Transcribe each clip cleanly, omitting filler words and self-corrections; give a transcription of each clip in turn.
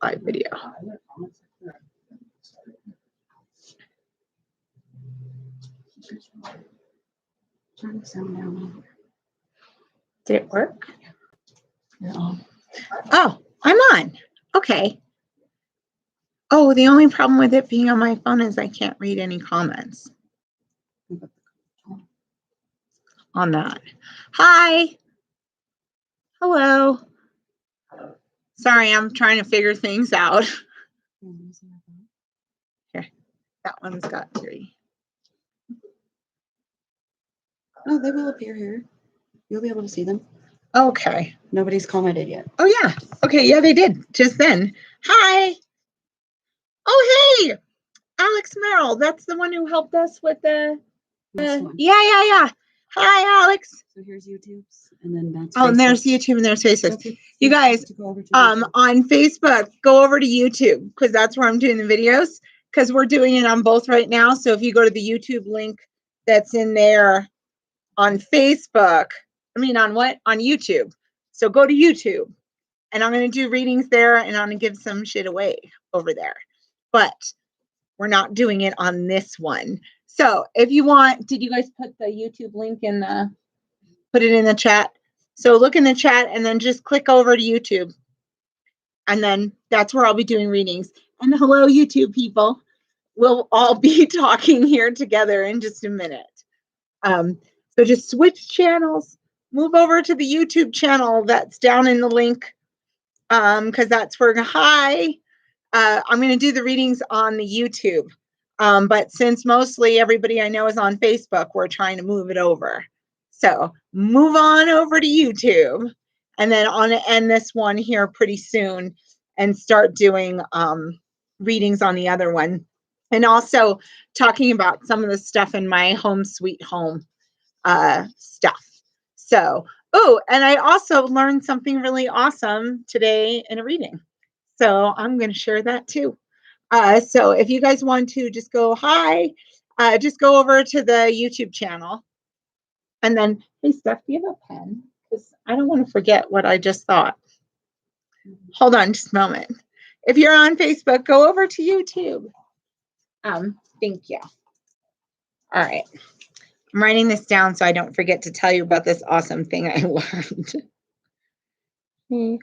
live video. Did it work? No. Oh, I'm on. Okay. Oh, the only problem with it being on my phone is I can't read any comments on that. Hi. Hello. Sorry, I'm trying to figure things out. Here, that one's got 3. Oh, they will appear here. You'll be able to see them. Okay. Nobody's commented yet. Oh, yeah. Okay, yeah, they did just then. Hi. Oh, hey. Alex Merrill. That's the one who helped us with the... Yeah. Hi, Alex. So here's YouTube's, and then that's Facebook. And there's YouTube and there's Facebook. You guys, on Facebook, go over to YouTube because that's where I'm doing the videos because we're doing it on both right now. So if you go to the YouTube link that's in there on Facebook, on YouTube. So go to YouTube and I'm going to do readings there and I'm going to give some shit away over there. But we're not doing it on this one. So if you want, did you guys put the YouTube link put it in the chat? So look in the chat and then just click over to YouTube. And then that's where I'll be doing readings. And hello, YouTube people. We'll all be talking here together in just a minute. So just switch channels, move over to the YouTube channel that's down in the link because that's where, hi. I'm going to do the readings on the YouTube. But since mostly everybody I know is on Facebook, we're trying to move it over. So move on over to YouTube. And then I'm going to end this one here pretty soon and start doing readings on the other one. And also talking about some of the stuff in my home sweet home stuff. So, and I also learned something really awesome today in a reading. So I'm going to share that too. So if you guys want to just go, hi, just go over to the YouTube channel. And then, hey, Steph, do you have a pen? Because I don't want to forget what I just thought. Hold on just a moment. If you're on Facebook, go over to YouTube. Thank you. All right. I'm writing this down so I don't forget to tell you about this awesome thing I learned.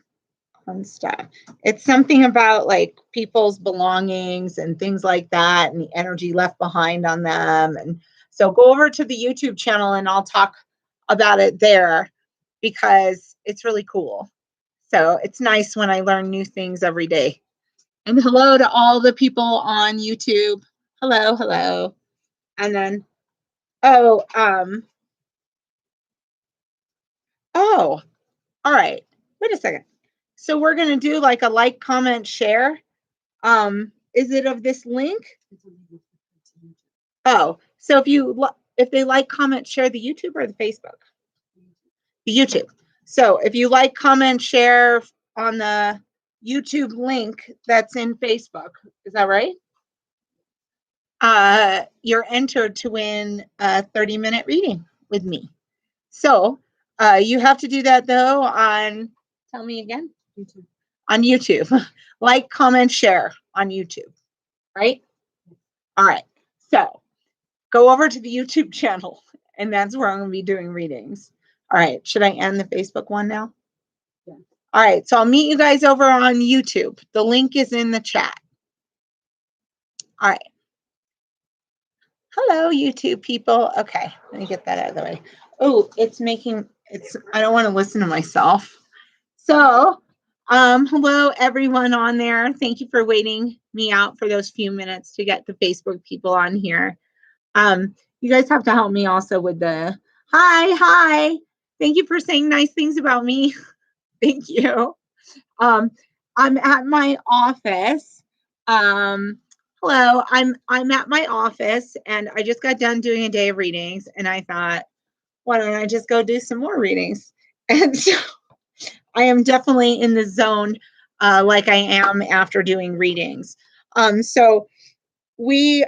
On stuff. It's something about like people's belongings and things like that and the energy left behind on them. And so go over to the YouTube channel and I'll talk about it there because it's really cool. So it's nice when I learn new things every day. And hello to all the people on YouTube. Hello. And then, all right. Wait a second. So we're going to do like a like, comment, share. Is it of this link? Oh, so if they like, comment, share the YouTube or the Facebook? The YouTube. So if you like, comment, share on the YouTube link that's in Facebook, is that right? You're entered to win a 30-minute reading with me. So you have to do that though on, tell me again. YouTube. On YouTube. Like, comment, share on YouTube, right? All right. So go over to the YouTube channel and that's where I'm going to be doing readings. All right. Should I end the Facebook one now? Yeah. All right. So I'll meet you guys over on YouTube. The link is in the chat. All right. Hello, YouTube people. Okay. Let me get that out of the way. Oh, I don't want to listen to myself. So, hello everyone on there. Thank you for waiting me out for those few minutes to get the Facebook people on here. You guys have to help me also with the hi. Thank you for saying nice things about me. Thank you. I'm at my office. Hello, I'm at my office and I just got done doing a day of readings and I thought, why don't I just go do some more readings? And so I am definitely in the zone like I am after doing readings. So we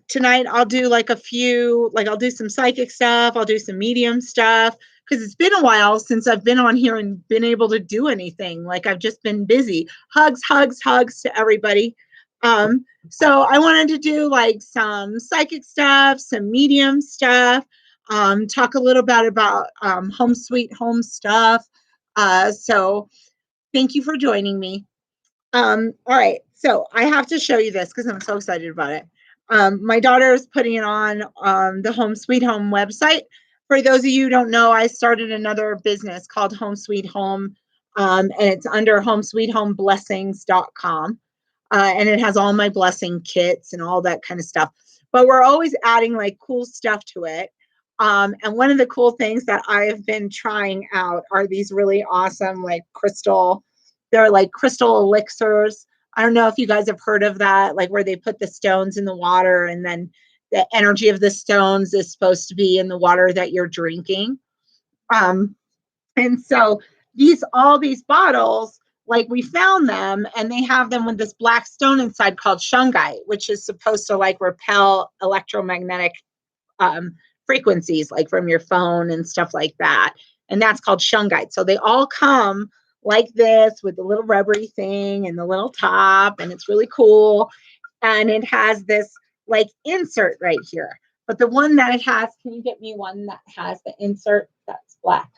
tonight I'll do like I'll do some psychic stuff, I'll do some medium stuff, because it's been a while since I've been on here and been able to do anything. Like I've just been busy. Hugs, hugs, hugs to everybody. So I wanted to do like some psychic stuff, some medium stuff, talk a little bit about home sweet home stuff. So thank you for joining me. All right, so I have to show you this because I'm so excited about it. My daughter is putting it on the Home Sweet Home website. For those of you who don't know, I started another business called Home Sweet Home, and it's under homesweethomblessings.com. And it has all my blessing kits and all that kind of stuff. But we're always adding like cool stuff to it. And one of the cool things that I have been trying out are these really awesome like crystal, they're like crystal elixirs. I don't know if you guys have heard of that, like where they put the stones in the water and then the energy of the stones is supposed to be in the water that you're drinking. And so all these bottles, like we found them and they have them with this black stone inside called Shungite, which is supposed to like repel electromagnetic frequencies, like from your phone and stuff like that. And that's called Shungite. So they all come like this with the little rubbery thing and the little top, and it's really cool. And it has this like insert right here. But the one that it has, can you get me one that has the insert that's black?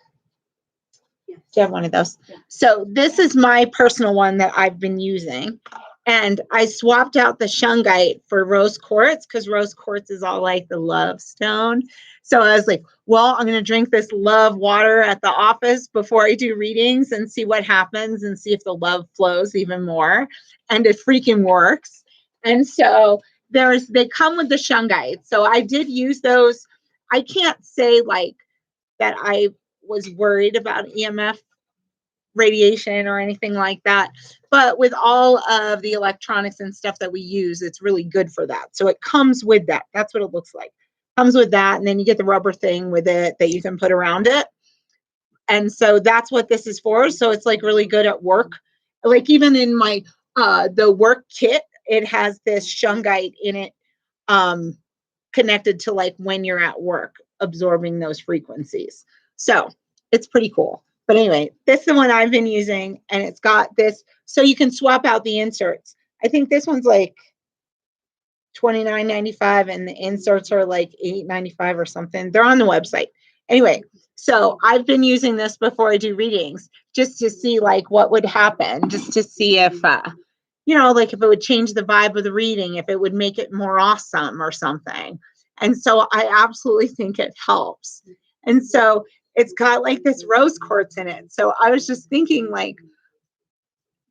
Yes. Do you have one of those? Yeah. So this is my personal one that I've been using. And I swapped out the Shungite for rose quartz because rose quartz is all like the love stone. So I was like, well, I'm going to drink this love water at the office before I do readings and see what happens and see if the love flows even more. And it freaking works. And so they come with the Shungite. So I did use those. I can't say like that I was worried about EMF radiation or anything like that. But with all of the electronics and stuff that we use, it's really good for that. So it comes with that. That's what it looks like. Comes with that. And then you get the rubber thing with it that you can put around it. And so that's what this is for. So it's like really good at work. Like even in my, the work kit, it has this Shungite in it, connected to like when you're at work, absorbing those frequencies. So it's pretty cool. But anyway, this is the one I've been using, and it's got this, so you can swap out the inserts. I think this one's like $29.95, and the inserts are like $8.95 or something. They're on the website. Anyway, so I've been using this before I do readings, just to see like what would happen, just to see if, like if it would change the vibe of the reading, if it would make it more awesome or something. And so I absolutely think it helps. And so it's got like this rose quartz in it. So I was just thinking like,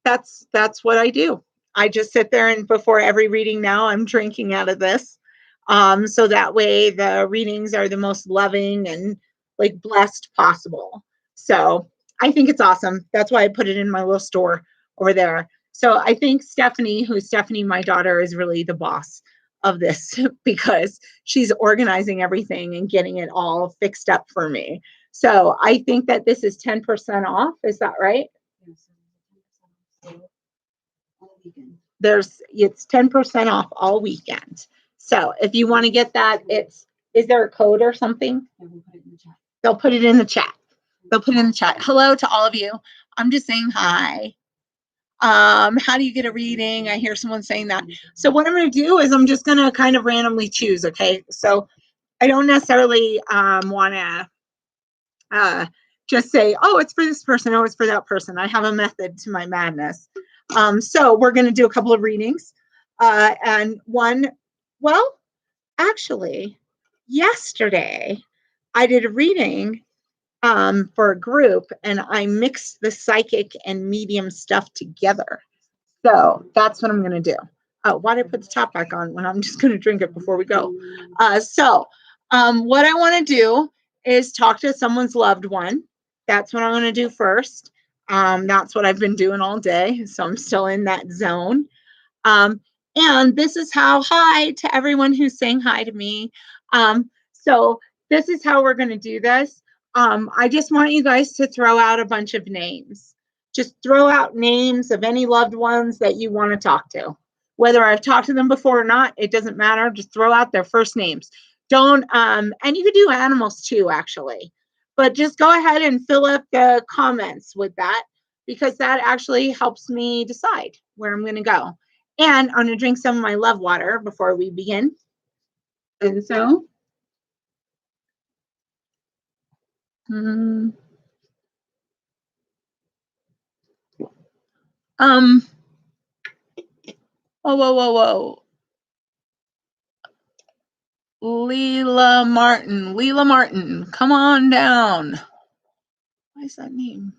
that's what I do. I just sit there and before every reading now I'm drinking out of this. So that way the readings are the most loving and like blessed possible. So I think it's awesome. That's why I put it in my little store over there. So I think Stephanie, my daughter, is really the boss of this because she's organizing everything and getting it all fixed up for me. So I think that this is 10% off. Is that right? It's 10% off all weekend. So if you want to get that, is there a code or something? They'll put it in the chat. They'll put it in the chat. Hello to all of you. I'm just saying hi. How do you get a reading? I hear someone saying that. So what I'm going to do is I'm just going to kind of randomly choose. Okay. So I don't necessarily want to just say, oh, it's for this person. Oh, it's for that person. I have a method to my madness. So we're going to do a couple of readings. And one, well, actually, yesterday I did a reading for a group, and I mixed the psychic and medium stuff together. So that's what I'm going to do. Why did I put the top back on when I'm just going to drink it before we go? So what I want to do is talk to someone's loved one. That's what I'm going to do first. That's what I've been doing all day. So I'm still in that zone. And this is how, hi to everyone who's saying hi to me. So this is how we're going to do this. I just want you guys to throw out a bunch of names. Just throw out names of any loved ones that you want to talk to. Whether I've talked to them before or not, it doesn't matter. Just throw out their first names. Don't, and you could do animals too, actually. But just go ahead and fill up the comments with that, because that actually helps me decide where I'm going to go. And I'm going to drink some of my love water before we begin. And so, whoa, whoa. Leela Martin, come on down. What is that name?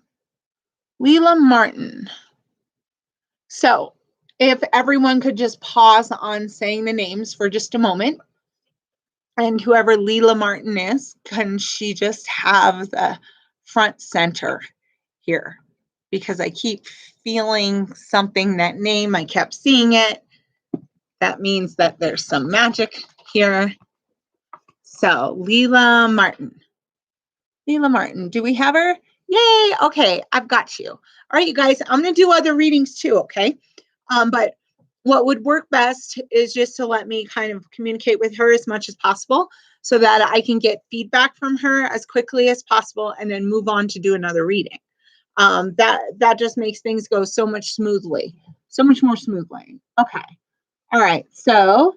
Leela Martin. So, if everyone could just pause on saying the names for just a moment. And whoever Leela Martin is, can she just have the front center here? Because I keep feeling something, that name, I kept seeing it. That means that there's some magic here. So, Leela Martin. Leela Martin, do we have her? Yay, okay, I've got you. All right, you guys, I'm going to do other readings too, okay? But what would work best is just to let me kind of communicate with her as much as possible so that I can get feedback from her as quickly as possible and then move on to do another reading. That just makes things go so much more smoothly. Okay. All right. So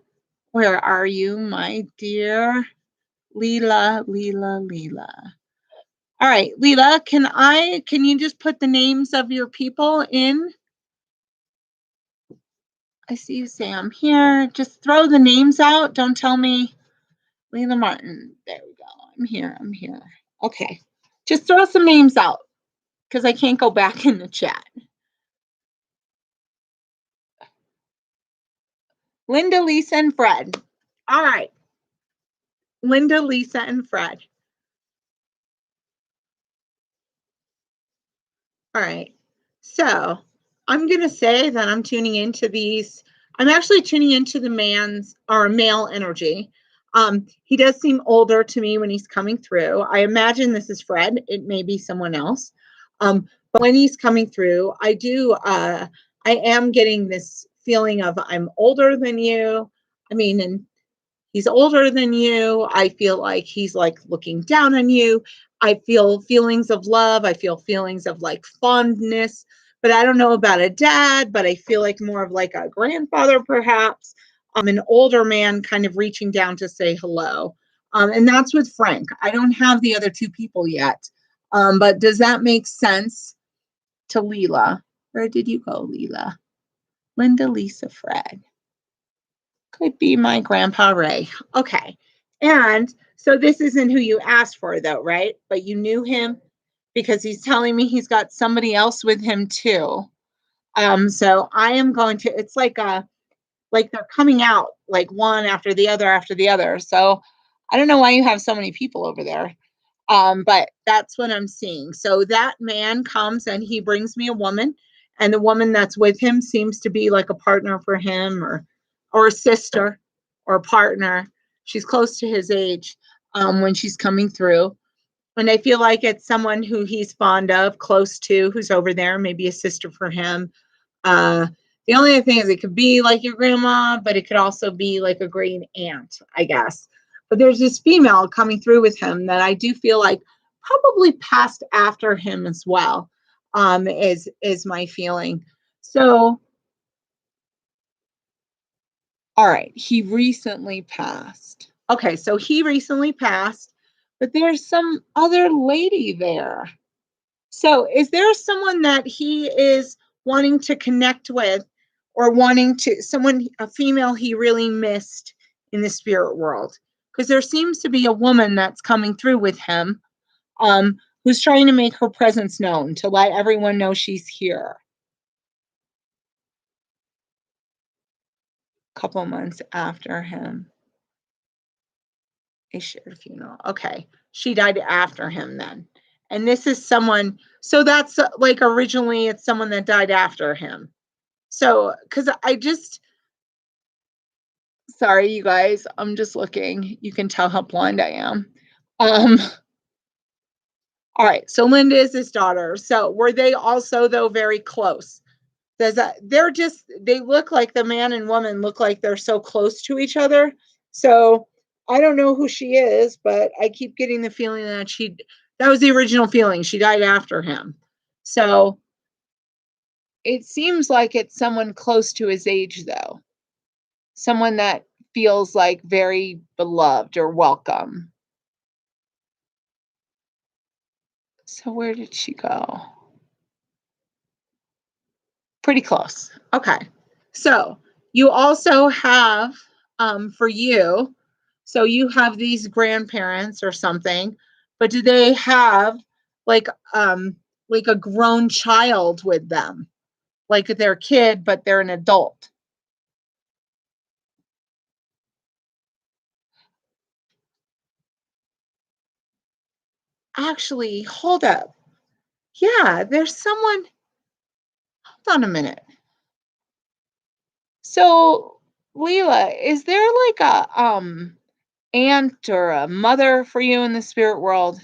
where are you, my dear Leela? All right, Leela, can you just put the names of your people in? I see you, Sam, here. Just throw the names out. Don't tell me. Leela Martin. There we go. I'm here. Okay. Just throw some names out because I can't go back in the chat. Linda, Lisa, and Fred. All right. Linda, Lisa, and Fred. All right. So I'm going to say that I'm tuning into these. I'm actually tuning into the male energy. He does seem older to me when he's coming through. I imagine this is Fred. It may be someone else. But when he's coming through, I am getting this feeling of I'm older than you. I mean, and he's older than you. I feel like he's like looking down on you. I feel feelings of love. I feel feelings of like fondness, but I don't know about a dad, but I feel like more of like a grandfather, perhaps. An older man kind of reaching down to say hello. And that's with Frank. I don't have the other two people yet. But does that make sense to Leela? Where did you go, Leela? Linda, Lisa, Fred. Could be my grandpa Ray. Okay. And so this isn't who you asked for though, right? But you knew him because he's telling me he's got somebody else with him too. So I am going to, it's like they're coming out like one after the other. So I don't know why you have so many people over there. But that's what I'm seeing. So that man comes and he brings me a woman, and the woman that's with him seems to be like a partner for him, or a sister or a partner. She's close to his age when she's coming through. And I feel like it's someone who he's fond of, close to, who's over there, maybe a sister for him. The only other thing is it could be like your grandma, but it could also be like a great aunt, I guess. But there's this female coming through with him that I do feel like probably passed after him as well, is my feeling. So, all right, he recently passed. Okay, so he recently passed, but there's some other lady there. So is there someone that he is wanting to connect with, or wanting to, a female he really missed in the spirit world? Because there seems to be a woman that's coming through with him, who's trying to make her presence known, to let everyone know she's here. A couple months after him. A shared funeral. Okay. She died after him then. And this is someone, so that's like originally it's someone that died after him. So, because sorry, you guys, I'm just looking. You can tell how blind I am. All right, so Linda is his daughter. So were they also, though, very close? They look like the man and woman look like they're so close to each other. So I don't know who she is, but I keep getting the feeling that That was the original feeling. She died after him. So it seems like it's someone close to his age, though. Someone that feels like very beloved or welcome. So where did she go? Pretty close. Okay. So you also have, for you, so you have these grandparents or something, but do they have like a grown child with them? Like their kid, but they're an adult. Actually, hold up. Yeah, there's someone. Hold on a minute. So, Leela, is there like a aunt or a mother for you in the spirit world?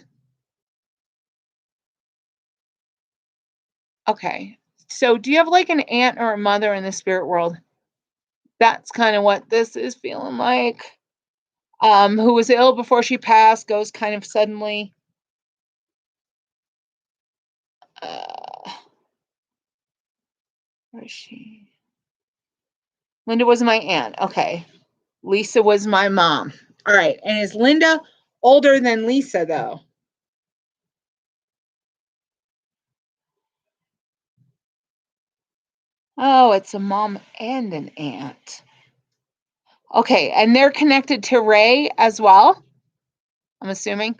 Okay. So, do you have like an aunt or a mother in the spirit world? That's kind of what this is feeling like. Who was ill before she passed, goes kind of suddenly. Uh, where is she? Linda was my aunt. Okay. Lisa was my mom. All right. And is Linda older than Lisa, though? Oh, it's a mom and an aunt. Okay. And they're connected to Ray as well, I'm assuming.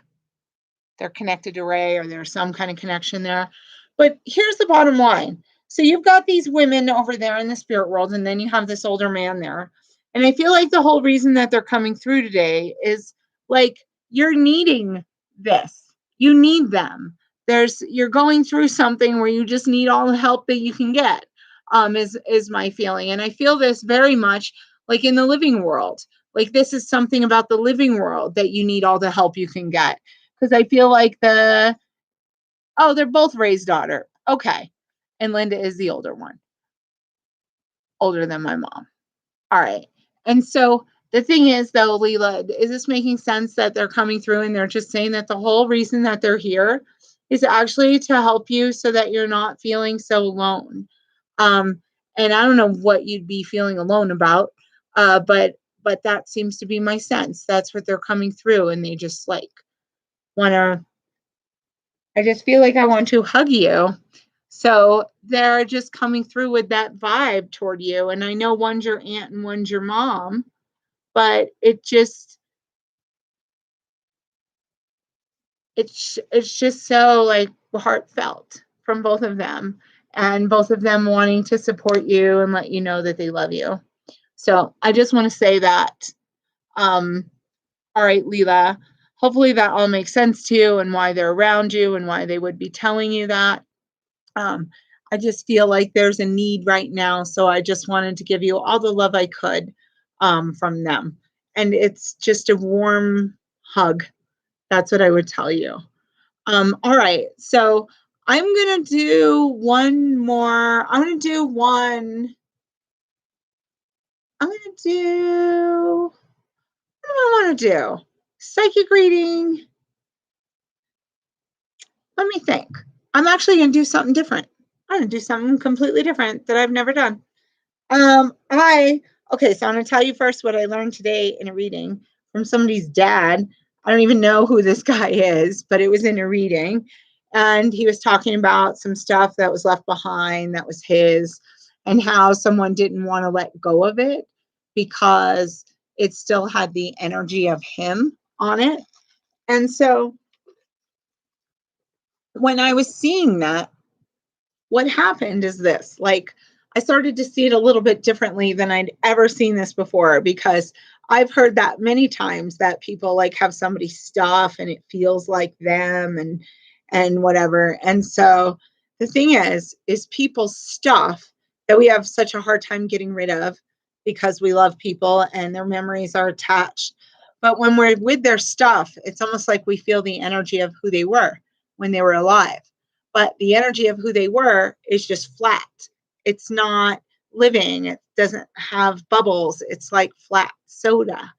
They're connected to Ray or there's some kind of connection there. But here's the bottom line. So you've got these women over there in the spirit world, and then you have this older man there. And I feel like the whole reason that they're coming through today is like you're needing this. You need them. You're going through something where you just need all the help that you can get, is my feeling. And I feel this very much like in the living world. Like this is something about the living world that you need all the help you can get. Because I feel like they're both Ray's daughter. Okay. And Linda is the older one, older than my mom. All right. And so the thing is, though, Leela, is this making sense that they're coming through and they're just saying that the whole reason that they're here is actually to help you so that you're not feeling so alone? Um, and I don't know what you'd be feeling alone about, but that seems to be my sense. That's what they're coming through, and they just like want to. I just feel like I want to hug you. So they're just coming through with that vibe toward you. And I know one's your aunt and one's your mom, but it's just so like heartfelt from both of them, and both of them wanting to support you and let you know that they love you. So I just want to say that. All right, Leela. Hopefully that all makes sense to you and why they're around you and why they would be telling you that. Um, I just feel like there's a need right now. So I just wanted to give you all the love I could from them. And it's just a warm hug. That's what I would tell you. All right. So I'm going to do one more. I'm going to do one. I'm going to do. What do I want to do? Psychic reading. Let me think. I'm actually going to do something different. I'm going to do something completely different that I've never done. Okay, so I'm going to tell you first what I learned today in a reading from somebody's dad. I don't even know who this guy is, but it was in a reading. And he was talking about some stuff that was left behind that was his, and how someone didn't want to let go of it because it still had the energy of him on it. And so when I was seeing that, what happened is this, like, I started to see it a little bit differently than I'd ever seen this before, because I've heard that many times that people like have somebody's stuff and it feels like them and whatever. And so the thing is people's stuff that we have such a hard time getting rid of because we love people and their memories are attached. But when we're with their stuff, it's almost like we feel the energy of who they were when they were alive. But the energy of who they were is just flat. It's not living. It doesn't have bubbles. It's like flat soda.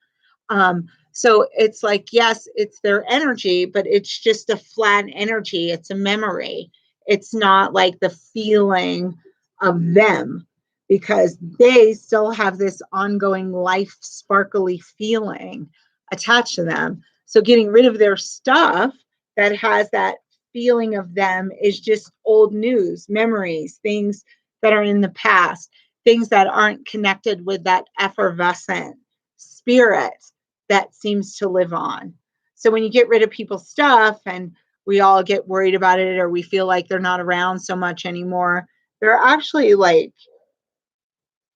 So it's like, yes, it's their energy, but it's just a flat energy. It's a memory. It's not like the feeling of them, because they still have this ongoing life sparkly feeling attached to them. So getting rid of their stuff that has that feeling of them is just old news, memories, things that are in the past, things that aren't connected with that effervescent spirit that seems to live on. So when you get rid of people's stuff and we all get worried about it, or we feel like they're not around so much anymore, they're actually like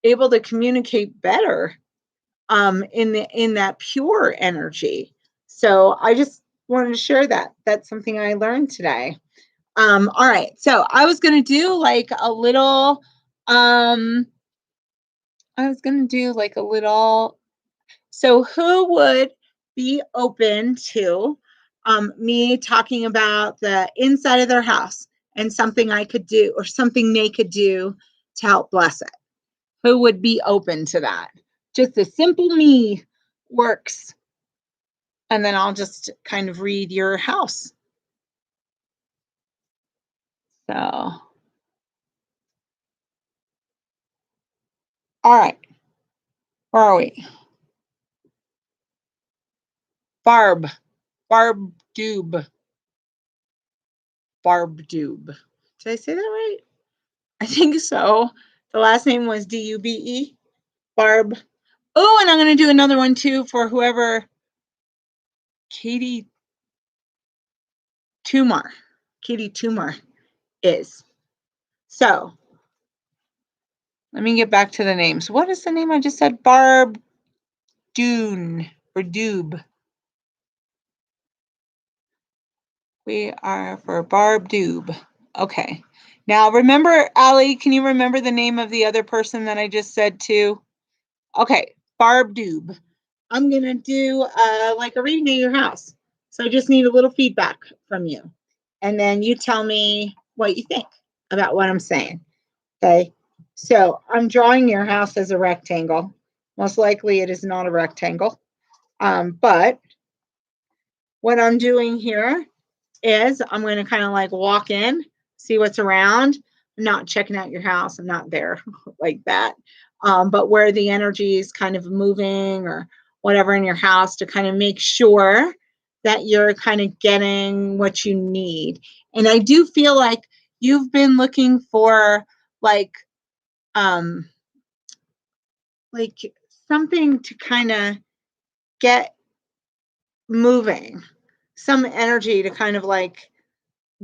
able to communicate better in that pure energy. So I just wanted to share that. That's something I learned today. All right. So I was going to do like a little, so who would be open to me talking about the inside of their house and something I could do or something they could do to help bless it? Who would be open to that? Just a simple me works. And then I'll just kind of read your house. So, all right. Where are we? Barb Doob. Did I say that right? I think so. The last name was Dube. Barb. Oh, and I'm going to do another one too for whoever Katie Tumar is. So let me get back to the names. What is the name I just said? Barb Dune or Doob. We are for Barb Doob. Okay. Now remember, Allie, can you remember the name of the other person that I just said too? Okay, Barb Doob. I'm going to do like a reading of your house. So I just need a little feedback from you. And then you tell me what you think about what I'm saying. Okay. So I'm drawing your house as a rectangle. Most likely it is not a rectangle. But what I'm doing here is I'm going to kind of like walk in, see what's around. I'm not checking out your house. I'm not there like that. But where the energy is kind of moving or whatever in your house to kind of make sure that you're kind of getting what you need. And I do feel like you've been looking for like like something to kind of get moving, some energy to kind of like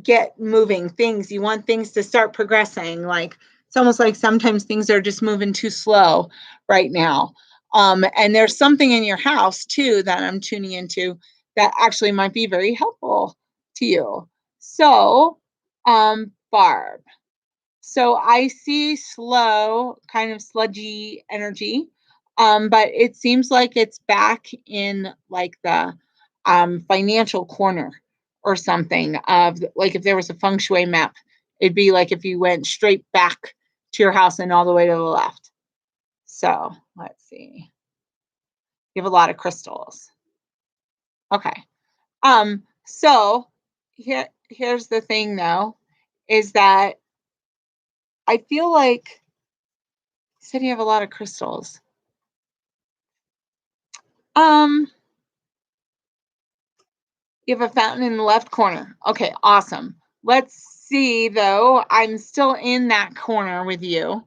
get moving things. You want things to start progressing. Like it's almost like sometimes things are just moving too slow right now. And there's something in your house too that I'm tuning into that actually might be very helpful to you. So, Barb. So I see slow, kind of sludgy energy, but it seems like it's back in like the financial corner or something of like if there was a feng shui map, it'd be like if you went straight back to your house and all the way to the left. So let's see. You have a lot of crystals. Okay. So here's the thing though, is that I feel like you said you have a lot of crystals. You have a fountain in the left corner. Okay, awesome. Let's see though. I'm still in that corner with you.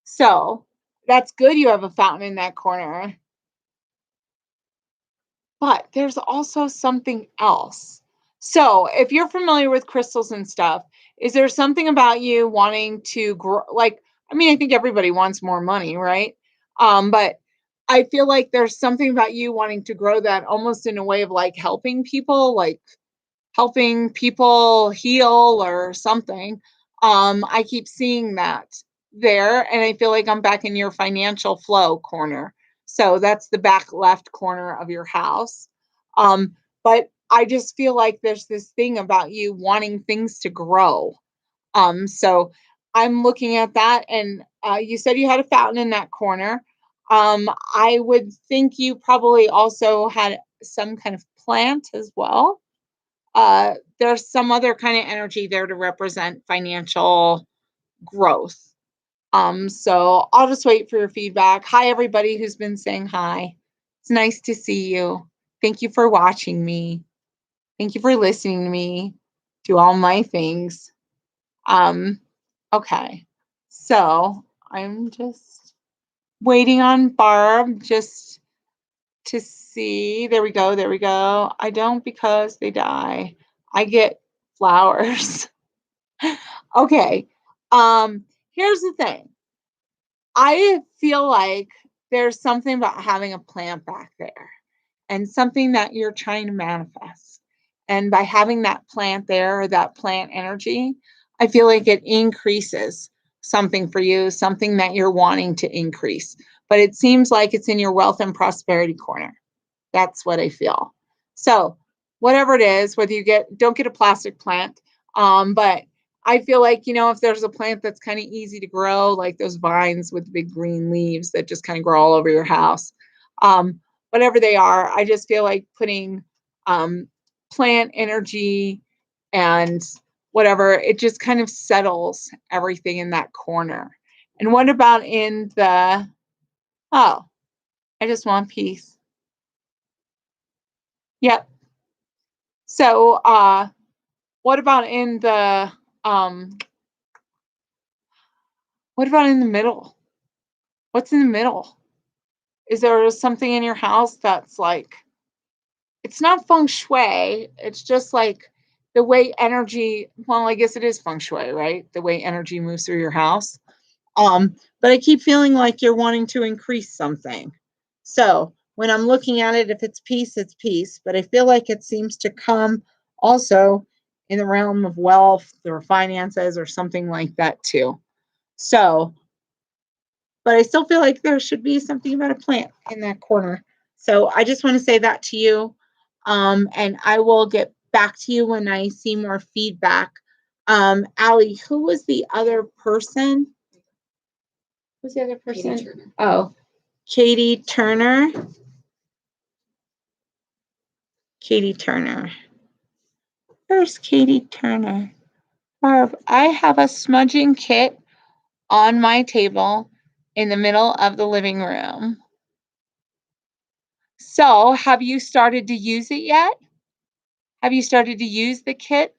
So that's good. You have a fountain in that corner. But there's also something else. So if you're familiar with crystals and stuff, is there something about you wanting to grow? Like, I mean, I think everybody wants more money, right? But I feel like there's something about you wanting to grow that almost in a way of like helping people heal or something. I keep seeing that there, and I feel like I'm back in your financial flow corner. So that's the back left corner of your house. But I just feel like there's this thing about you wanting things to grow. So I'm looking at that, and you said you had a fountain in that corner. I would think you probably also had some kind of plant as well. There's some other kind of energy there to represent financial growth. So I'll just wait for your feedback. Hi, everybody who's been saying hi. It's nice to see you. Thank you for watching me. Thank you for listening to me do all my things. Okay. So I'm just waiting on Barb just to see. There we go. There we go. I don't because they die. I get flowers. Okay. Here's the thing. I feel like there's something about having a plant back there and something that you're trying to manifest. And by having that plant there, or that plant energy, I feel like it increases something for you, something that you're wanting to increase. But it seems like it's in your wealth and prosperity corner. That's what I feel. So whatever it is, whether you don't get a plastic plant, but I feel like, if there's a plant that's kind of easy to grow, like those vines with big green leaves that just kind of grow all over your house, whatever they are, I just feel like putting plant energy and whatever, it just kind of settles everything in that corner. And what about in the, oh, I just want peace. Yep. So, what about in the, what about in the middle? What's in the middle? Is there something in your house that's like, it's not feng shui, it's just like the way energy, well, I guess it is feng shui, right? The way energy moves through your house. But I keep feeling like you're wanting to increase something. So when I'm looking at it, if it's peace, it's peace. But I feel like it seems to come also in the realm of wealth or finances or something like that too. So, but I still feel like there should be something about a plant in that corner. So I just want to say that to you. And I will get back to you when I see more feedback. Allie, who was the other person? Who's the other person? Katie Turner. Oh, Katie Turner. Katie Turner. Where's Katie Turner? Barb, I have a smudging kit on my table in the middle of the living room. So, have you started to use it yet? Have you started to use the kit?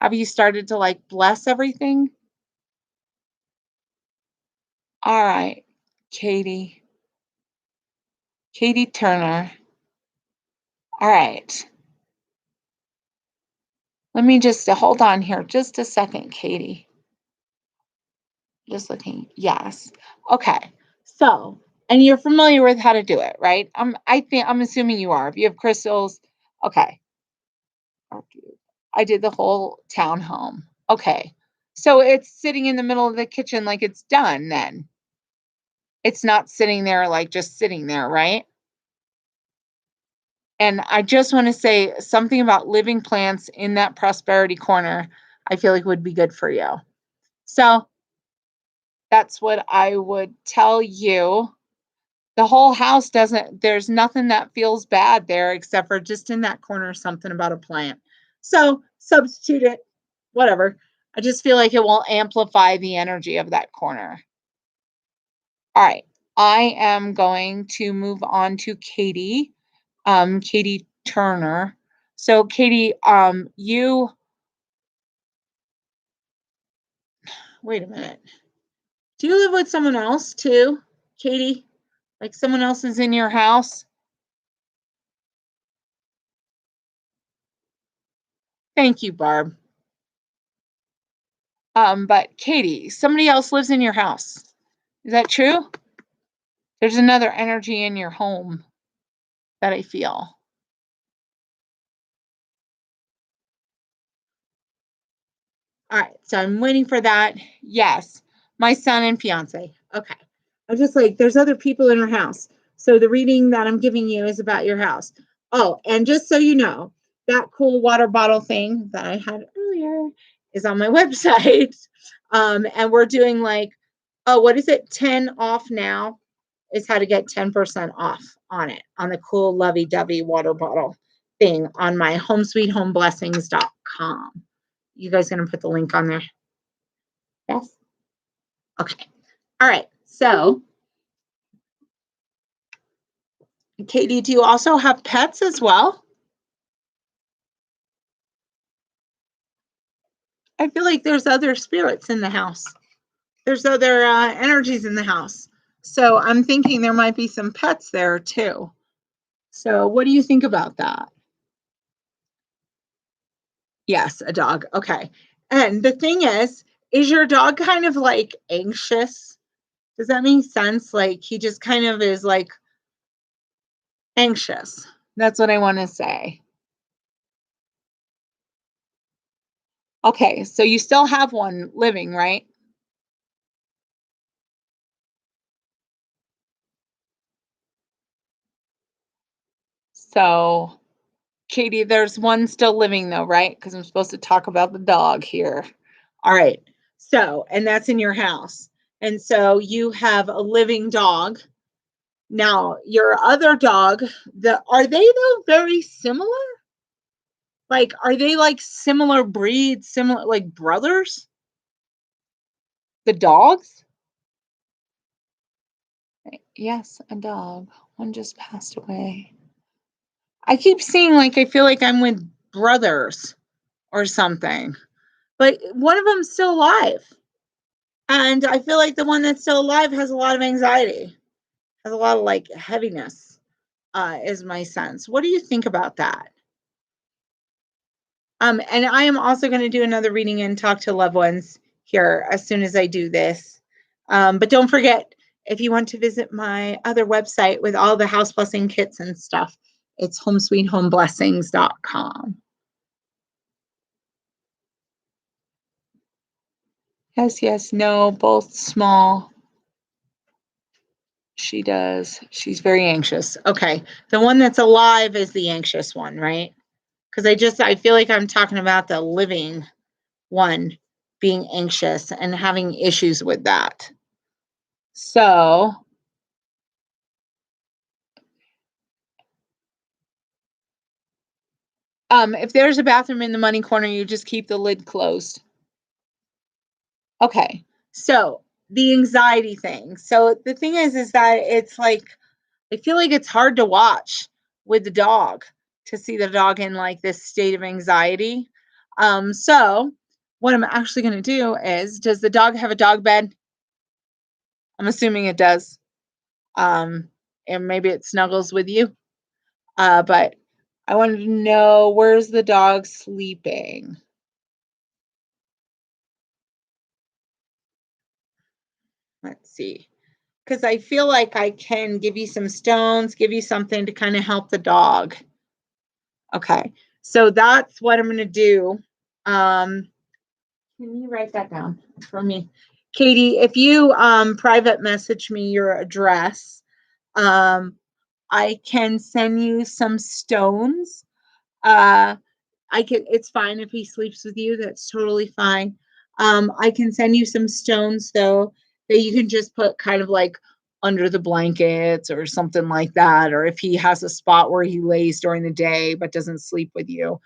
Have you started to like bless everything? All right, Katie. Katie Turner. All right. Let me just hold on here just a second, Katie. Just looking. Yes. Okay. So, and you're familiar with how to do it, right? I'm assuming you are. If you have crystals, okay. I did the whole townhome. Okay. So it's sitting in the middle of the kitchen like it's done then. It's not sitting there like just sitting there, right? And I just want to say something about living plants in that prosperity corner, I feel like would be good for you. So that's what I would tell you. The whole house there's nothing that feels bad there except for just in that corner, something about a plant. So substitute it, whatever. I just feel like it will amplify the energy of that corner. All right. I am going to move on to Katie, Katie Turner. So Katie, wait a minute. Do you live with someone else too, Katie? Like someone else is in your house? Thank you, Barb. But Katie, somebody else lives in your house. Is that true? There's another energy in your home that I feel. All right, so I'm waiting for that. Yes, my son and fiance. Okay. I'm just like, there's other people in your house. So the reading that I'm giving you is about your house. Oh, and just so you know, that cool water bottle thing that I had earlier is on my website. And we're doing like, oh, what is it? 10 off now is how to get 10% off on it, on the cool lovey-dovey water bottle thing on my homesweethomblessings.com. You guys going to put the link on there? Yes? Okay. All right. So, Katie, do you also have pets as well? I feel like there's other spirits in the house. There's other energies in the house. So I'm thinking there might be some pets there too. So what do you think about that? Yes, a dog. Okay. And the thing is your dog kind of like anxious? Does that make sense? Like he just kind of is like anxious. That's what I want to say. Okay, so you still have one living, right? So, Katie, there's one still living though, right? Because I'm supposed to talk about the dog here. All right. So, and that's in your house. And so you have a living dog. Now, your other dog, are they though very similar? Like, are they like similar breeds, similar like brothers? The dogs? Yes, a dog. One just passed away. I keep seeing like I feel like I'm with brothers or something, but one of them's still alive. And I feel like the one that's still alive has a lot of anxiety, has a lot of like heaviness, is my sense. What do you think about that? And I am also going to do another reading and talk to loved ones here as soon as I do this. But don't forget, if you want to visit my other website with all the house blessing kits and stuff, it's homesweethomblessings.com. Yes, yes, no, both small. She does. She's very anxious. Okay. The one that's alive is the anxious one, right? Because I feel like I'm talking about the living one being anxious and having issues with that. So, if there's a bathroom in the money corner, you just keep the lid closed. Okay. So, the anxiety thing. So, the thing is that it's like, I feel like it's hard to watch with the dog, to see the dog in like this state of anxiety. So what I'm actually going to do is, does the dog have a dog bed? I'm assuming it does. And maybe it snuggles with you. But I wanted to know, where's the dog sleeping? Let's see. Because I feel like I can give you some stones, give you something to kind of help the dog. Okay, so that's what I'm going to do. Can you write that down for me? Katie, if you private message me your address, I can send you some stones. It's fine if he sleeps with you, that's totally fine. I can send you some stones though that you can just put kind of like under the blankets or something like that, or if he has a spot where he lays during the day but doesn't sleep with you,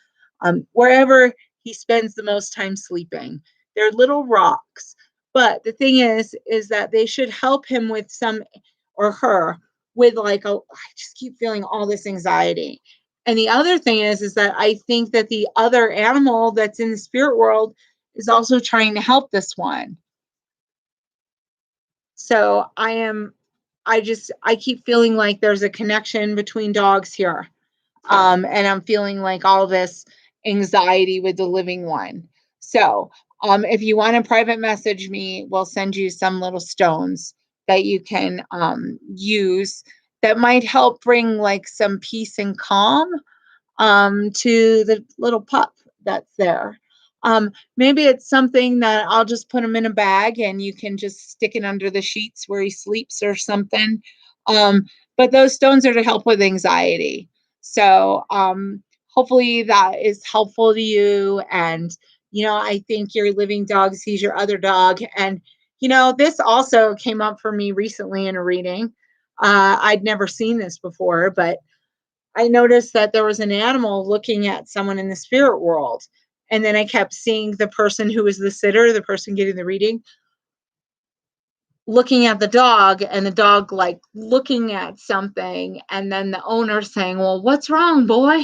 wherever he spends the most time sleeping. They're little rocks, but the thing is that they should help him with some, or her, with like I just keep feeling all this anxiety. And the other thing is that I think that the other animal that's in the spirit world is also trying to help this one. So I keep feeling like there's a connection between dogs here. And I'm feeling like all this anxiety with the living one. So if you want to private message me, we'll send you some little stones that you can use that might help bring like some peace and calm to the little pup that's there. Maybe it's something that I'll just put him in a bag and you can just stick it under the sheets where he sleeps or something. But those stones are to help with anxiety. So hopefully that is helpful to you. And, I think your living dog sees your other dog. And, this also came up for me recently in a reading. I'd never seen this before, but I noticed that there was an animal looking at someone in the spirit world. And then I kept seeing the person who was the sitter, the person getting the reading, looking at the dog, and the dog like looking at something. And then the owner saying, well, what's wrong, boy?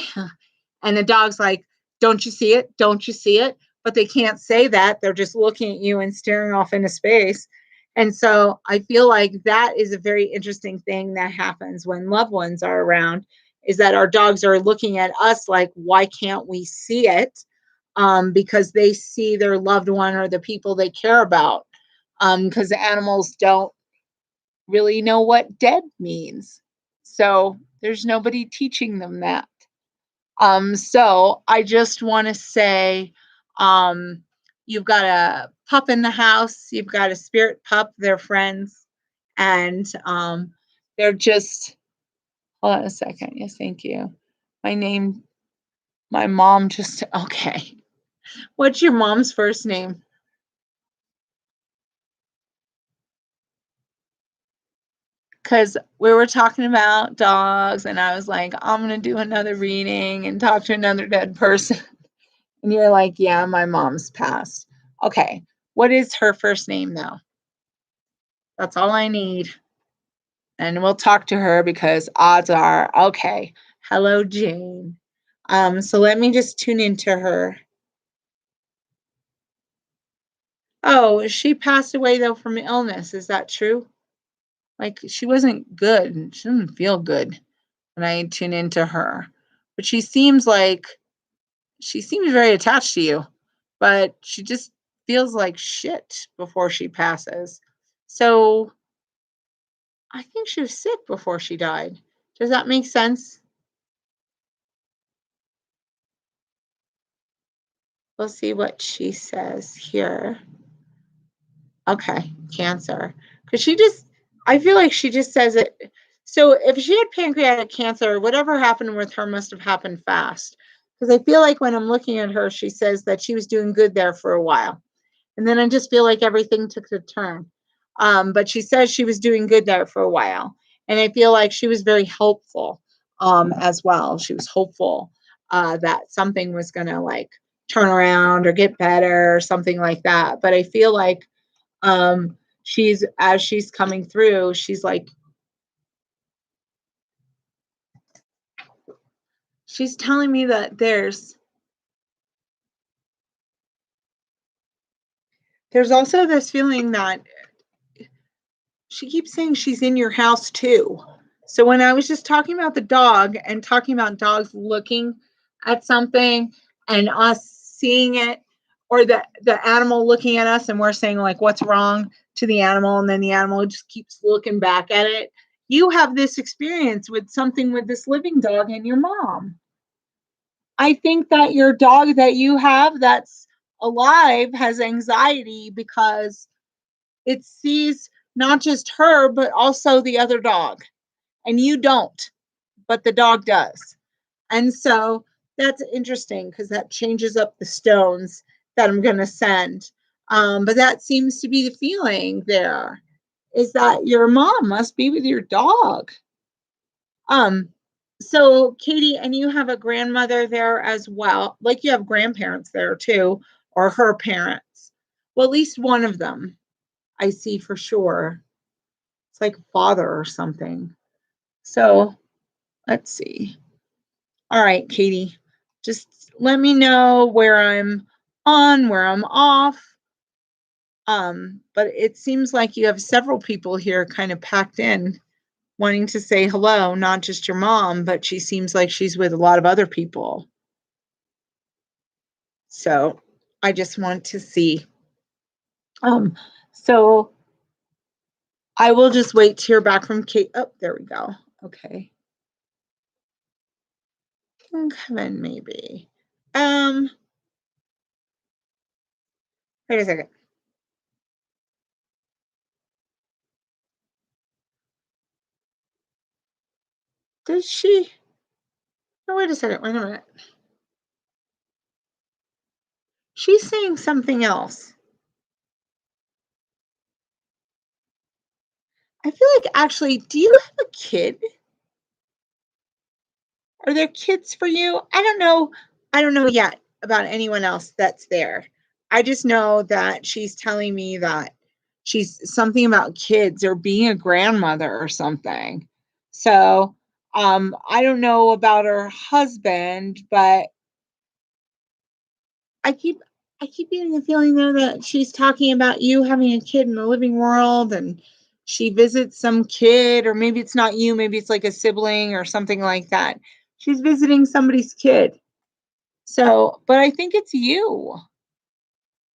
And the dog's like, don't you see it? Don't you see it? But they can't say that. They're just looking at you and staring off into space. And so I feel like that is a very interesting thing that happens when loved ones are around, is that our dogs are looking at us like, why can't we see it? Because they see their loved one or the people they care about. Because animals don't really know what dead means. So there's nobody teaching them that. So I just want to say, you've got a pup in the house, you've got a spirit pup, they're friends, and they're just, hold on a second. Yes, thank you. My mom just, okay. What's your mom's first name? Because we were talking about dogs, and I was like, I'm going to do another reading and talk to another dead person. And you're like, yeah, my mom's passed. Okay. What is her first name, though? That's all I need. And we'll talk to her because odds are, okay. Hello, Jane. So let me just tune into her. Oh, she passed away though from illness. Is that true? Like she wasn't good. She didn't feel good when I tune into her. But she seems very attached to you, but she just feels like shit before she passes. So I think she was sick before she died. Does that make sense? We'll see what she says here. Okay, cancer. Because I feel like she just says it. So if she had pancreatic cancer, whatever happened with her must have happened fast. Because I feel like when I'm looking at her, she says that she was doing good there for a while. And then I just feel like everything took a turn. But she says she was doing good there for a while. And I feel like she was very hopeful as well. She was hopeful that something was going to like turn around or get better or something like that. But I feel like as she's coming through, she's telling me that there's also this feeling that she keeps saying she's in your house too. So when I was just talking about the dog and talking about dogs looking at something and us seeing it, or the animal looking at us and we're saying like, what's wrong to the animal? And then the animal just keeps looking back at it. You have this experience with something with this living dog and your mom. I think that your dog that you have that's alive has anxiety because it sees not just her, but also the other dog. And you don't, but the dog does. And so that's interesting because that changes up the stones that I'm going to send. But that seems to be the feeling there, is that your mom must be with your dog. So Katie, and you have a grandmother there as well, like you have grandparents there too, or her parents. Well, at least one of them I see for sure. It's like father or something. So let's see. All right, Katie, just let me know where I'm on, where I'm off. But it seems like you have several people here kind of packed in, wanting to say hello, not just your mom, but she seems like she's with a lot of other people. So I just want to see. So I will just wait to hear back from Kate. Oh, there we go. Okay. Kevin, maybe. Wait a second. Does she? No, wait a second. Wait a minute. She's saying something else. I feel like actually, do you have a kid? Are there kids for you? I don't know. I don't know yet about anyone else that's there. I just know that she's telling me that she's something about kids or being a grandmother or something. So, I don't know about her husband, but I keep I keep getting the feeling though that she's talking about you having a kid in the living world and she visits some kid, or maybe it's not you, maybe it's like a sibling or something like that. She's visiting somebody's kid. So, but I think it's you.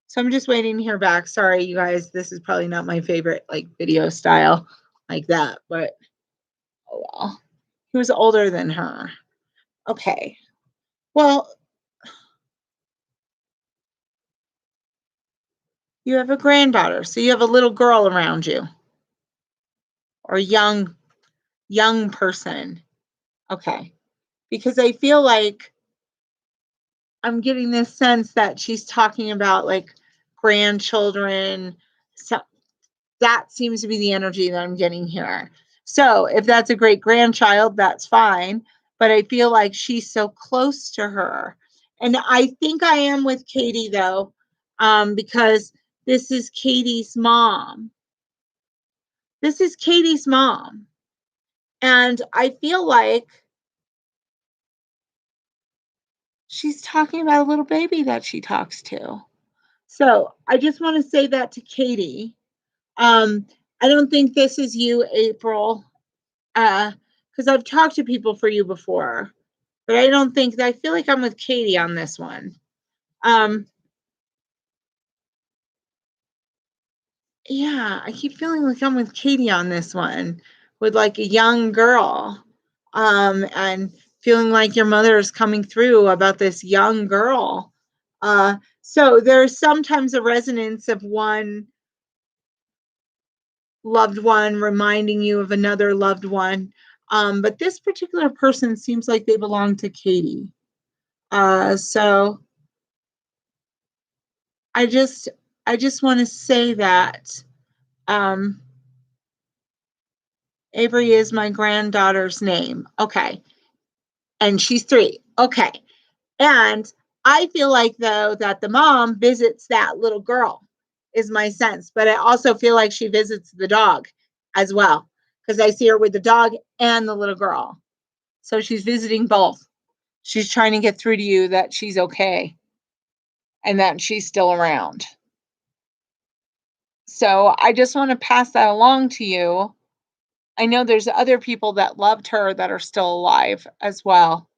So I'm just waiting to hear back. Sorry, you guys, this is probably not my favorite like video style like that, but oh well. He was older than her. Okay. Well, you have a granddaughter, so you have a little girl around you or young person. Okay. Because I feel like I'm getting this sense that she's talking about like grandchildren. So that seems to be the energy that I'm getting here. So if that's a great grandchild, that's fine. But I feel like she's so close to her. And I think I am with Katie though, because this is Katie's mom. This is Katie's mom. And I feel like she's talking about a little baby that she talks to. So I just want to say that to Katie. I don't think this is you, April, because I've talked to people for you before, but I don't think I feel like I'm with Katie on this one. Um, yeah, I keep feeling like I'm with Katie on this one, with like a young girl, and feeling like your mother is coming through about this young girl. So there's sometimes a resonance of one loved one reminding you of another loved one. But this particular person seems like they belong to Katie. So I just I just want to say that um, Avery is my granddaughter's name. Okay. And she's 3. Okay. And I feel like though that the mom visits that little girl is my sense, but I also feel like she visits the dog as well because I see her with the dog and the little girl. So she's visiting both. She's trying to get through to you that she's okay and that she's still around. So I just want to pass that along to you. I know there's other people that loved her that are still alive as well,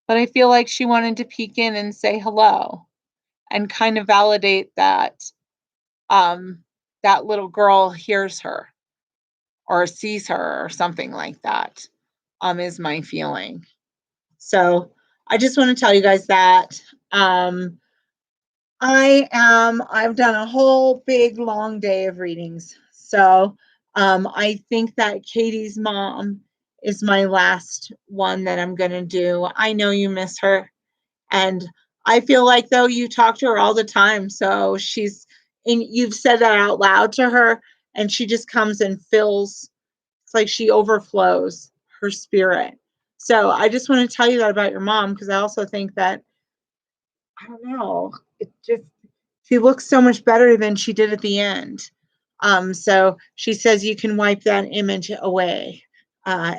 but I feel like she wanted to peek in and say hello and kind of validate that that little girl hears her or sees her or something like that, is my feeling. So I just want to tell you guys that. I've done a whole big long day of readings. So I think that Katie's mom is my last one that I'm going to do. I know you miss her. And I feel like though you talk to her all the time. So you've said that out loud to her and she just comes and fills, it's like she overflows her spirit. So I just want to tell you that about your mom because I also think that I don't know. It just she looks so much better than she did at the end. So she says you can wipe that image away,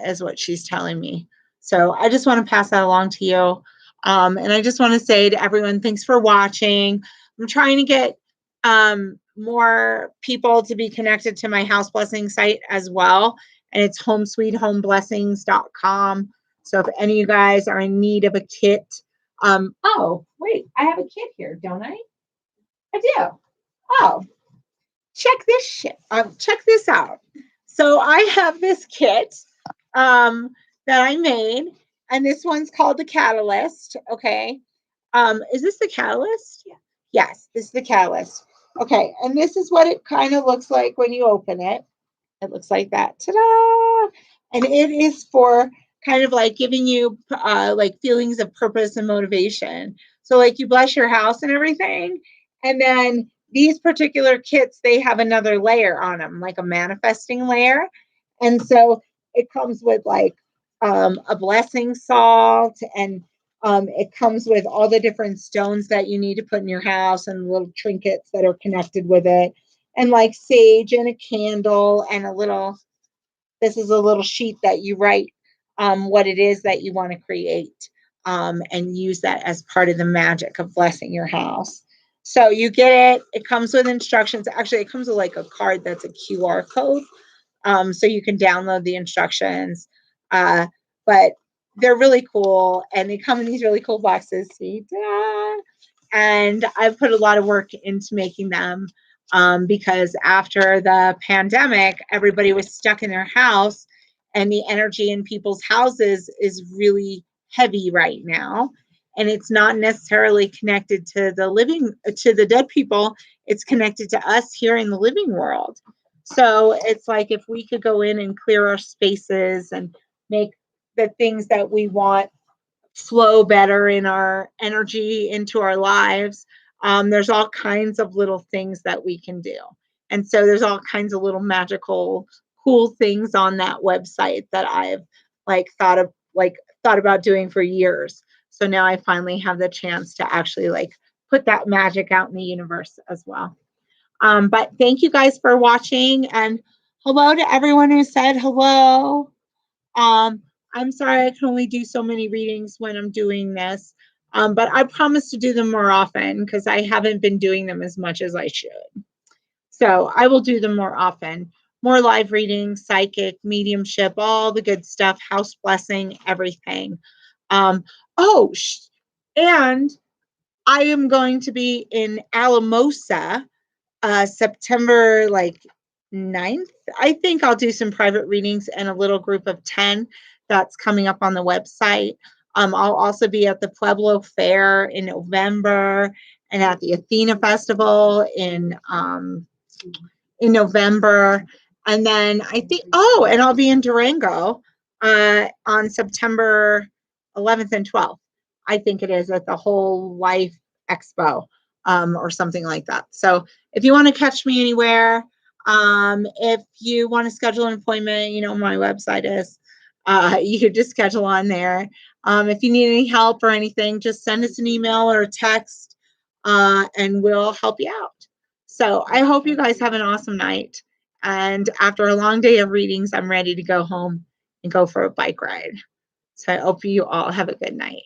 is what she's telling me. So I just want to pass that along to you. And I just want to say to everyone, thanks for watching. I'm trying to get more people to be connected to my house blessing site as well. And it's homesweethomblessings.com. So if any of you guys are in need of a kit, oh, wait, I have a kit here, don't I? I do. Oh, check this out. So I have this kit that I made, and this one's called the Catalyst. Okay. Is this the Catalyst? Yeah. Yes, this is the Catalyst. Okay, and this is what it kind of looks like when you open it. It looks like that. Ta-da! And it is for kind of like giving you like feelings of purpose and motivation. So like you bless your house and everything. And then these particular kits, they have another layer on them, like a manifesting layer. And so it comes with like a blessing salt, and it comes with all the different stones that you need to put in your house and little trinkets that are connected with it, and like sage and a candle and a little, this is a little sheet that you write what it is that you want to create, and use that as part of the magic of blessing your house. So you get it. It comes with instructions. Actually, it comes with like a card that's a QR code, so you can download the instructions. But they're really cool, and they come in these really cool boxes. See, ta-da! And I've put a lot of work into making them, because after the pandemic, everybody was stuck in their house, and the energy in people's houses is really heavy right now. And it's not necessarily connected to the dead people. It's connected to us here in the living world. So it's like if we could go in and clear our spaces and make the things that we want flow better in our energy into our lives, there's all kinds of little things that we can do. And so there's all kinds of little magical, cool things on that website that I've thought about doing for years. So now I finally have the chance to actually like put that magic out in the universe as well. But thank you guys for watching, and hello to everyone who said hello. I'm sorry I can only do so many readings when I'm doing this, but I promise to do them more often because I haven't been doing them as much as I should. So I will do them more often. More live readings, psychic, mediumship, all the good stuff, house blessing, everything. And I am going to be in Alamosa September 9th. I think I'll do some private readings and a little group of 10 that's coming up on the website. I'll also be at the Pueblo Fair in November, and at the Athena Festival in November. And then I think, and I'll be in Durango on September 11th and 12th. I think it is, at the Whole Life Expo, or something like that. So if you want to catch me anywhere, if you want to schedule an appointment, you know my website is. You could just schedule on there. If you need any help or anything, just send us an email or a text, and we'll help you out. So I hope you guys have an awesome night. And after a long day of readings, I'm ready to go home and go for a bike ride. So I hope you all have a good night.